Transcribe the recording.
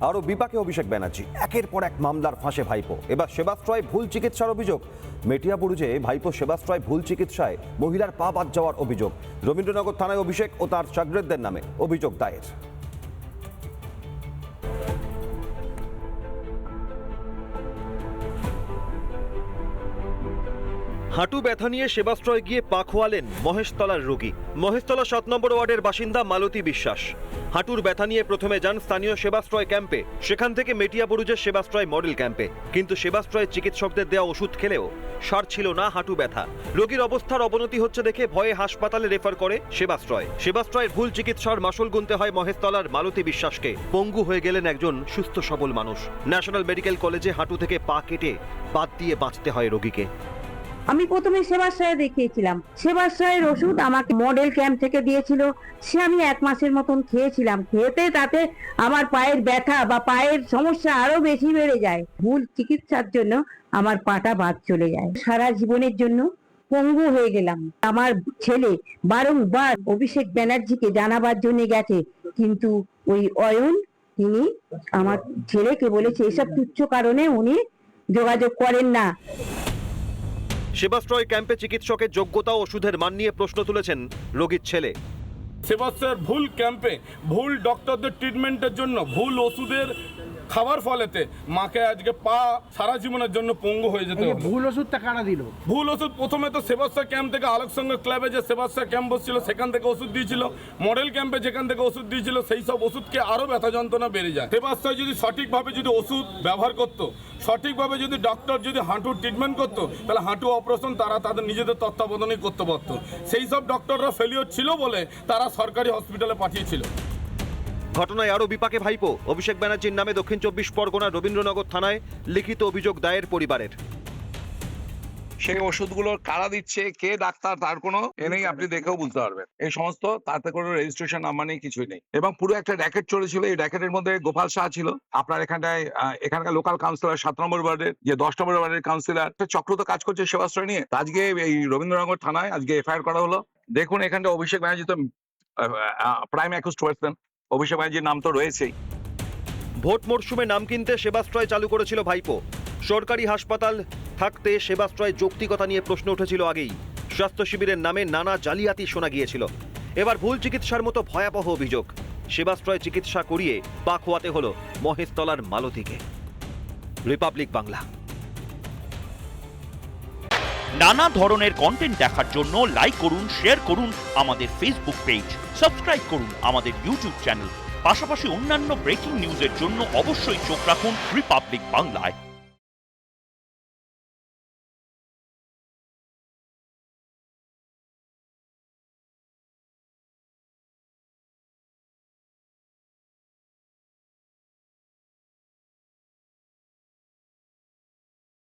আরও বিপাকে অভিষেক ব্যানার্জি, একের পর এক মামলার ফাঁসে ভাইপো। এবার সেবাশ্রয় ভুল চিকিৎসার অভিযোগ। মেটিয়াবুরুজে ভাইপো সেবাশ্রয় ভুল চিকিৎসায় মহিলার পা বাদ যাওয়ার অভিযোগ। রবীন্দ্রনগর থানায় অভিষেক ও তার শাগরেদদের নামে অভিযোগ দায়ের। হাঁটু ব্যথা নিয়ে সেবাশ্রয় গিয়ে পা খোয়ালেন মহেশতলার রোগী। মহেশতলা 7 নম্বর ওয়ার্ডের বাসিন্দা মালতী বিশ্বাস হাঁটুর ব্যথা নিয়ে প্রথমে যান স্থানীয় সেবাশ্রয় ক্যাম্পে, সেখান থেকে মেটিয়াবুরুজের সেবাশ্রয় মডেল ক্যাম্পে। কিন্তু সেবাশ্রয়ের চিকিৎসকদের দেওয়া ওষুধ খেলেও সারছিল না হাঁটু ব্যথা। রোগীর অবস্থার অবনতি হচ্ছে দেখে ভয়ে হাসপাতালে রেফার করে সেবাশ্রয়। সেবাশ্রয়ের ভুল চিকিৎসার মাসুল গুনতে হয় মহেশতলার মালতী বিশ্বাসকে। পঙ্গু হয়ে গেলেন একজন সুস্থ সবল মানুষ। ন্যাশনাল মেডিকেল কলেজে হাঁটু থেকে পা কেটে বাদ দিয়ে বাঁচতে হয় রোগীকে। আমি প্রথমে সেবাশ্রয়ে দেখিয়েছিলাম। সেবাশ্রয়ের ওষুধ আমাকে মডেল ক্যাম্প থেকে দিয়েছিল, সে আমি 1 মাসের মতন খেয়েছিলাম। খেতে তাতে আমার পায়ের ব্যথা বা পায়ের সমস্যা আরো বেশি বেড়ে যায়। ভুল চিকিৎসার জন্য আমার পাটা বাদ চলে যায়, সারা জীবনের জন্য পঙ্গু হয়ে গেলাম। আমার ছেলে বারংবার অভিষেক ব্যানার্জিকে জানাবার জন্য গেছে, কিন্তু ওই অয়ন তিনি আমার ছেলেকে বলেছে এসব তুচ্ছ কারণে উনি যোগাযোগ করেন না। সেবাশ্রয় ক্যাম্পে চিকিৎসকের যোগ্যতা ও ওষুধের মান নিয়ে প্রশ্ন তুলেছেন রোগীর ছেলে। সেবাশ্রয়ের ভুল ক্যাম্পে ভুল ডক্টরদের ট্রিটমেন্টের জন্য ভুল ওষুধের খাবার ফলেতে মাকে আজকে পা সারা জীবনের জন্য পঙ্গু হয়ে যেতে হবে। ভুল ওষুধটা কারা দিল? ভুল ওষুধ প্রথমে তো সেবাশ্রয় ক্যাম্প থেকে আলোক সঙ্গ ক্লাবে যে সেবাশ্রয় ক্যাম্প বসছিল সেখান থেকে ওষুধ দিয়েছিল, মডেল ক্যাম্পে যেখান থেকে ওষুধ দিয়েছিল সেই সব ওষুধকে আরো ব্যথা যন্ত্রণা বেড়ে যায়। সেবাশ্রয় যদি সঠিকভাবে যদি ওষুধ ব্যবহার করতো, সঠিকভাবে যদি ডক্টর যদি হাঁটুর ট্রিটমেন্ট করতো, তাহলে হাঁটু অপারেশন তারা তাদের নিজেদের তত্ত্বাবধানেই করতে পারতো। সেই সব ডক্টররা ফেলিওর ছিল বলে তারা সরকারি হসপিটালে পাঠিয়েছিল। ঘটনায় আরও বিপাকে ভাইপো। অভিষেক ব্যানার্জির নামে দক্ষিণ 24 পরগনার রবীন্দ্রনগর থানায় লিখিত অভিযোগ দায়ের পরিবারের। সেই ওষুধগুলো কারা দিচ্ছে, কে ডাক্তার, তার কোনো এনেই আপনি দেখেও বুঝতে পারবেন। এই সমস্ত তাতে কোনো রেজিস্ট্রেশন নাম্বার নেই, কিছুই নেই। এবং পুরো একটা র্যাকেট চলেছিল। এই র্যাকেটের মধ্যে গোপাল শাহ ছিল, আপনার এখানটায় এখানকার লোকাল কাউন্সিলর 7 নম্বর ওয়ার্ডের, যে 10 নম্বর ওয়ার্ডের কাউন্সিলর, চক্র তো কাজ করছে সেবাশ্রয় নিয়ে। আজকে এই রবীন্দ্রনগর থানায় আজকে এফআইআর করা হলো। দেখুন এখানটা অভিষেক ব্যানার্জি তো প্রাইম অ্যাকিউজড পারসন, অভিষেক ব্যানার্জির নাম তো রয়েছেই। ভোট মরশুমে নাম কিনতে সেবাশ্রয় চালু করেছিল ভাইপো। সরকারি হাসপাতাল থাকতে সেবাশ্রয় যৌক্তিকতা নিয়ে প্রশ্ন উঠেছিল আগেই। স্বাস্থ্য শিবিরের নামে নানা জালিয়াতি শোনা গিয়েছিল। এবার ভুল চিকিৎসার মতো ভয়াবহ অভিযোগ। সেবাশ্রয় চিকিৎসা করিয়ে পা খোয়াতে হলো মহেশতলার মালতীকে। রিপাবলিক বাংলা। নানা ধরনের কন্টেন্ট দেখার জন্য লাইক করুন, শেয়ার করুন আমাদের ফেসবুক পেজ, সাবস্ক্রাইব করুন আমাদের ইউটিউব চ্যানেল। পাশাপাশি অন্যান্য ব্রেকিং নিউজের জন্য অবশ্যই চোখ রাখুন রিপাবলিক বাংলায়।